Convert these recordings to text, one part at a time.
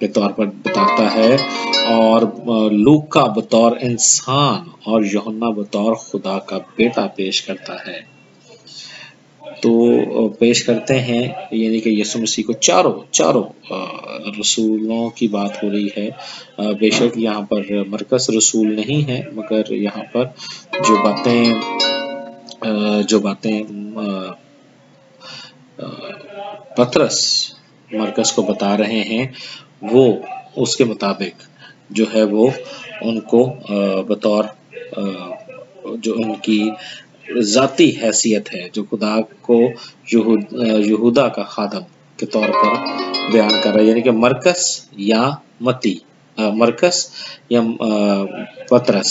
کے طور پر بتاتا ہے، اور لوکا بطور انسان اور یوحنا بطور خدا کا بیٹا پیش کرتا ہے۔ تو پیش کرتے ہیں، یعنی کہ یسوع مسیح کو چاروں رسولوں کی بات ہو رہی ہے۔ بے شک یہاں پر مرکز رسول نہیں ہے، مگر یہاں پر جو باتیں پطرس مرکز کو بتا رہے ہیں، وہ اس کے مطابق جو ہے وہ ان کو بطور جو ان کی ذاتی حیثیت ہے، جو خدا کو یہودا کا خادم کے طور پر بیان کر رہا ہے، یعنی کہ مرکز یا متی، مرکز یا پطرس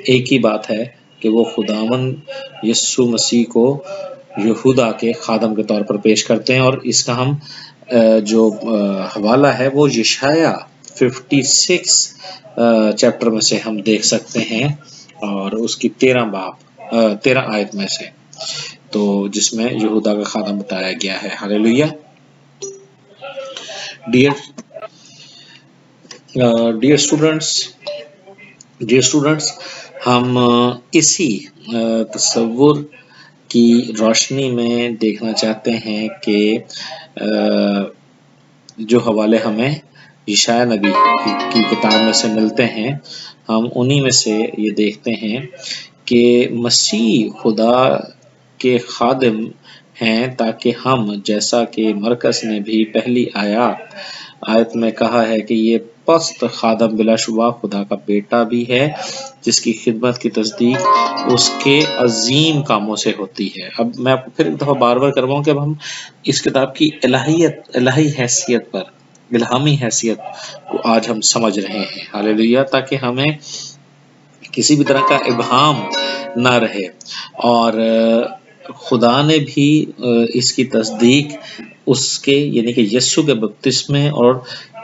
ایک ہی بات ہے کہ وہ خداوند یسوع مسیح کو یہودا کے خادم کے طور پر پیش کرتے ہیں، اور اس کا ہم جو حوالہ ہے وہ یشعیاء 56 چیپٹر میں سے ہم دیکھ سکتے ہیں، اور اس کی 13 آیت میں سے، تو جس میں یہودا کا خادم بتایا گیا ہے۔ ہاللیلویہ۔ ڈیئر اسٹوڈنٹس، ہم اسی تصور کی روشنی میں دیکھنا چاہتے ہیں کہ جو حوالے ہمیں یشعیاء نبی کی کتاب میں سے ملتے ہیں، ہم انہی میں سے یہ دیکھتے ہیں کہ مسیح خدا کے خادم ہیں، تاکہ ہم، جیسا کہ مرکز نے بھی پہلی آیت میں کہا ہے کہ یہ پست خادم بلا شبہ خدا کا بیٹا بھی ہے، جس کی خدمت کی تصدیق اس کے عظیم کاموں سے ہوتی ہے۔ اب میں آپ کو پھر ایک دفعہ بار کرواؤں کہ اب ہم اس کتاب کی الہی حیثیت پر، الہامی حیثیت کو آج ہم سمجھ رہے ہیں۔ ہاللیلویہ۔ تاکہ ہمیں کسی بھی طرح کا ابہام نہ رہے، اور خدا نے بھی اس کی تصدیق اس کے، یعنی کہ یسوع کے بپتسمے اور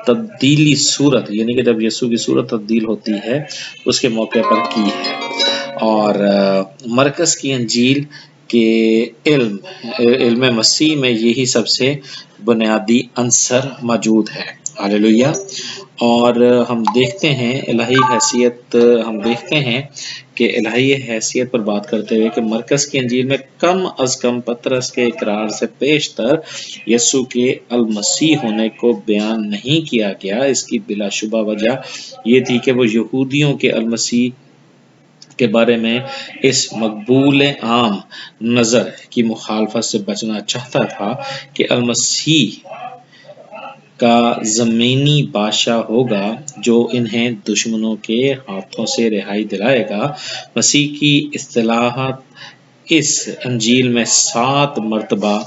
تبدیلی صورت، یعنی کہ جب یسوع کی صورت تبدیل ہوتی ہے اس کے موقع پر کی ہے، اور مرکز کی انجیل کے علم مسیح میں یہی سب سے بنیادی عنصر موجود ہے۔ ہاللیلویہ۔ اور ہم دیکھتے ہیں الہی حیثیت، ہم دیکھتے ہیں کہ الہی حیثیت پر بات کرتے ہوئے کہ مرکز کی انجیل میں کم از کم پطرس کے اقرار سے پیشتر یسوع کے المسیح ہونے کو بیان نہیں کیا گیا۔ اس کی بلا شبہ وجہ یہ تھی کہ وہ یہودیوں کے المسیح کے بارے میں اس مقبول عام نظر کی مخالفت سے بچنا چاہتا تھا کہ المسیح کا زمینی بادشاہ ہوگا جو انہیں دشمنوں کے ہاتھوں سے رہائی دلائے گا۔ مسیح کی اصطلاحات اس انجیل میں 7 مرتبہ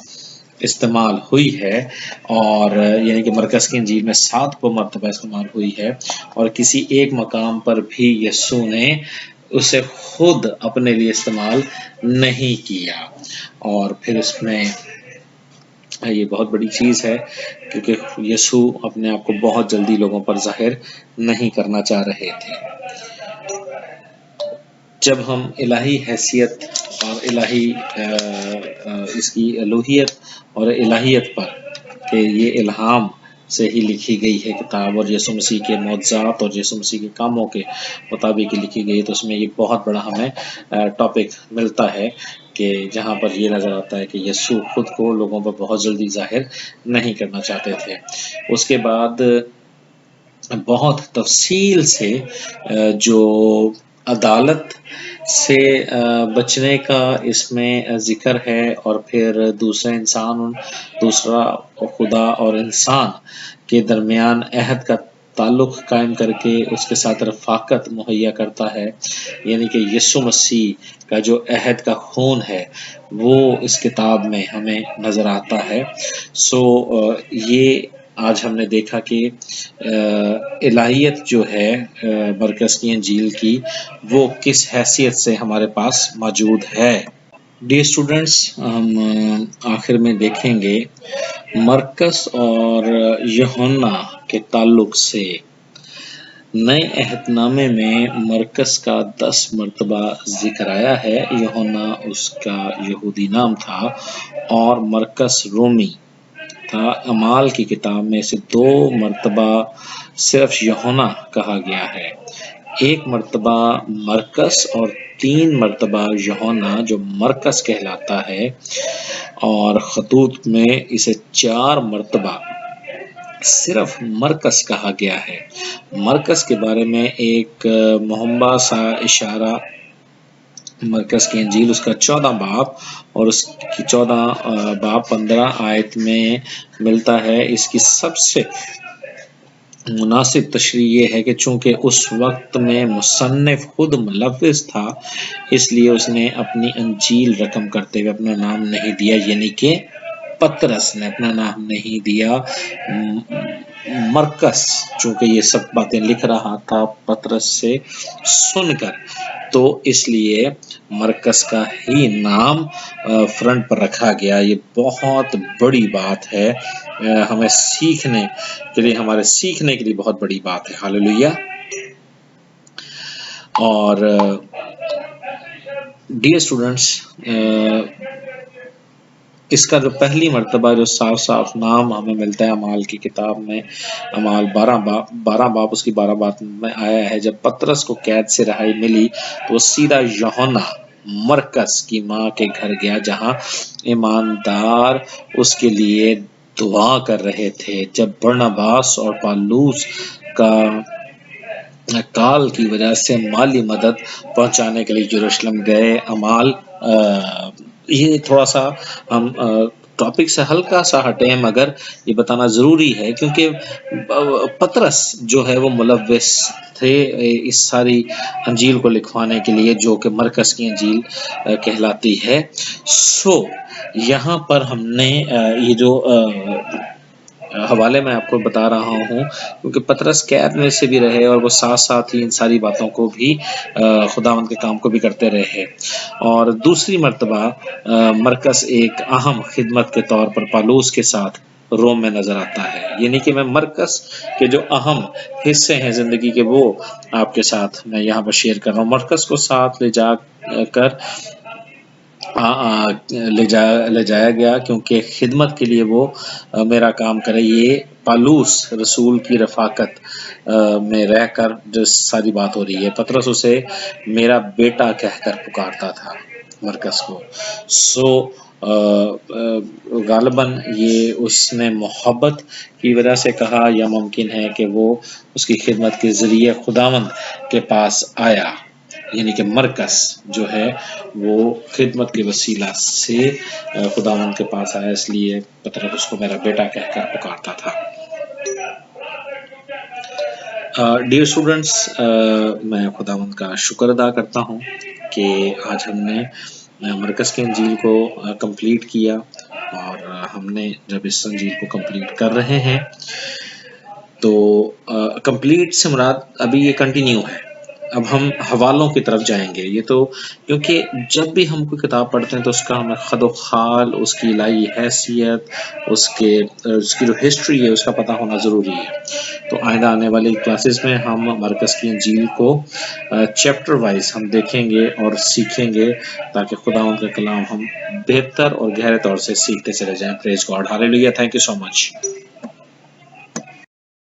استعمال ہوئی ہے، اور یعنی کہ مرکز کی انجیل میں 7 مرتبہ استعمال ہوئی ہے، اور کسی ایک مقام پر بھی یسوع نے اسے خود اپنے لیے استعمال نہیں کیا۔ اور پھر اس میں یہ بہت بڑی چیز ہے، کیونکہ یسوع اپنے آپ کو بہت جلدی لوگوں پر ظاہر نہیں کرنا چاہ رہے تھے۔ جب ہم الہی حیثیت اور اس کی الوہیت اور الہیت پر کہ یہ الہام سے ہی لکھی گئی ہے کتاب، اور یسوع مسیح کے معجزات اور یسوع مسیح کے کاموں کے مطابق لکھی گئی، تو اس میں یہ بہت بڑا ہمیں ٹاپک ملتا ہے کہ جہاں پر یہ نظر آتا ہے کہ یسوع خود کو لوگوں پر بہت جلدی ظاہر نہیں کرنا چاہتے تھے۔ اس کے بعد بہت تفصیل سے جو عدالت سے بچنے کا اس میں ذکر ہے، اور پھر دوسرا خدا اور انسان کے درمیان عہد کا تعلق قائم کر کے اس کے ساتھ رفاقت مہیا کرتا ہے، یعنی کہ یسوع مسیح کا جو عہد کا خون ہے وہ اس کتاب میں ہمیں نظر آتا ہے۔ یہ آج ہم نے دیکھا کہ الہیت جو ہے مرکز کی انجیل کی، وہ کس حیثیت سے ہمارے پاس موجود ہے۔ ڈیئر اسٹوڈنٹس، ہم آخر میں دیکھیں گے مرکز اور یوحنا کے تعلق سے نئے عہد نامے میں مرکز کا 10 مرتبہ ذکر آیا ہے۔ یوحنا اس کا یہودی نام تھا، اور مرکز رومی تھا اعمال کی کتاب میں اسے 2 مرتبہ صرف یوحنا کہا گیا ہے، 1 مرتبہ مرکس اور 3 مرتبہ یوحنا جو مرکس کہلاتا ہے، اور خطوط میں اسے 4 مرتبہ صرف مرکز کہا گیا ہے۔ مرکز کے بارے میں ایک مہمہ سا اشارہ مرکز کی انجیل اس کا 14 باب اور اس کی 14 باب 15 آیت میں ملتا ہے۔ اس کی سب سے مناسب تشریح یہ ہے کہ چونکہ اس وقت میں مصنف خود ملوث تھا، اس لیے اس نے اپنی انجیل رقم کرتے ہوئے اپنا نام نہیں دیا، یعنی کہ پطرس نے اپنا نام نہیں دیا۔ مرکز چونکہ یہ سب باتیں لکھ رہا تھا پطرس سے سن کر، تو اس لیے مرکز کا ہی نام فرنٹ پر رکھا گیا۔ یہ بہت بڑی بات ہے، ہمیں سیکھنے کے لیے بہت بڑی بات ہے۔ ہاللیلویا۔ اور ڈیئر اسٹوڈنٹس، اس کا جو پہلی مرتبہ جو صاف نام ہمیں ملتا ہے اعمال کی کتاب میں، اعمال 12 باب اس کی 12 باب میں آیا ہے، جب پطرس کو قید سے رہائی ملی تو وہ سیدھا یوحنا مرکز کی ماں کے گھر گیا، جہاں ایماندار اس کے لیے دعا کر رہے تھے۔ جب برناباس اور پالوس کا کال کی وجہ سے مالی مدد پہنچانے کے لیے یروشلم گئے۔ اعمال یہ تھوڑا سا ہم ٹاپک سے ہلکا سا ہٹے ہیں، مگر یہ بتانا ضروری ہے کیونکہ پطرس جو ہے وہ ملوث تھے اس ساری انجیل کو لکھوانے کے لیے، جو کہ مرکز کی انجیل کہلاتی ہے۔ یہاں پر ہم نے یہ جو حوالے میں آپ کو بتا رہا ہوں کیونکہ پطرس قید میں سے بھی رہے اور وہ ساتھ ہی ان ساری باتوں کو بھی خداوند کے کام کو بھی کرتے رہے۔ اور دوسری مرتبہ مرکز ایک اہم خدمت کے طور پر پالوس کے ساتھ روم میں نظر آتا ہے، یعنی کہ میں مرکز کے جو اہم حصے ہیں زندگی کے وہ آپ کے ساتھ میں یہاں پر شیئر کر رہا ہوں۔ مرکز کو ساتھ لے جا کر لے جایا گیا کیونکہ خدمت کے لیے وہ میرا کام کرے۔ یہ پالوس رسول کی رفاقت میں رہ کر جو ساری بات ہو رہی ہے، پطرس اسے میرا بیٹا کہہ کر پکارتا تھا مرکز کو۔ غالباً یہ اس نے محبت کی وجہ سے کہا، یا ممکن ہے کہ وہ اس کی خدمت کے ذریعے خداوند کے پاس آیا، یعنی کہ مرکز جو ہے وہ خدمت کے وسیلہ سے خداوند کے پاس آیا، اس لیے پطرس اس کو میرا بیٹا کہہ کر پکارتا تھا۔ ڈیئر اسٹوڈنٹس، میں خداوند کا شکر ادا کرتا ہوں کہ آج ہم نے مرکز کی انجیل کو کمپلیٹ کیا، اور ہم نے جب اس انجیل کو کمپلیٹ کر رہے ہیں تو کمپلیٹ سے مراد ابھی یہ کنٹینیو ہے۔ اب ہم حوالوں کی طرف جائیں گے۔ یہ تو کیونکہ جب بھی ہم کوئی کتاب پڑھتے ہیں تو اس کا ہمیں خد و خال، اس کی الہی حیثیت، اس کی جو ہسٹری ہے اس کا پتہ ہونا ضروری ہے۔ تو آئندہ آنے والی کلاسز میں ہم مرکز کی انجیل کو چیپٹر وائز ہم دیکھیں گے اور سیکھیں گے، تاکہ خداوند کا کلام ہم بہتر اور گہرے طور سے سیکھتے چلے جائیں۔ Praise God, hallelujah, thank you so much.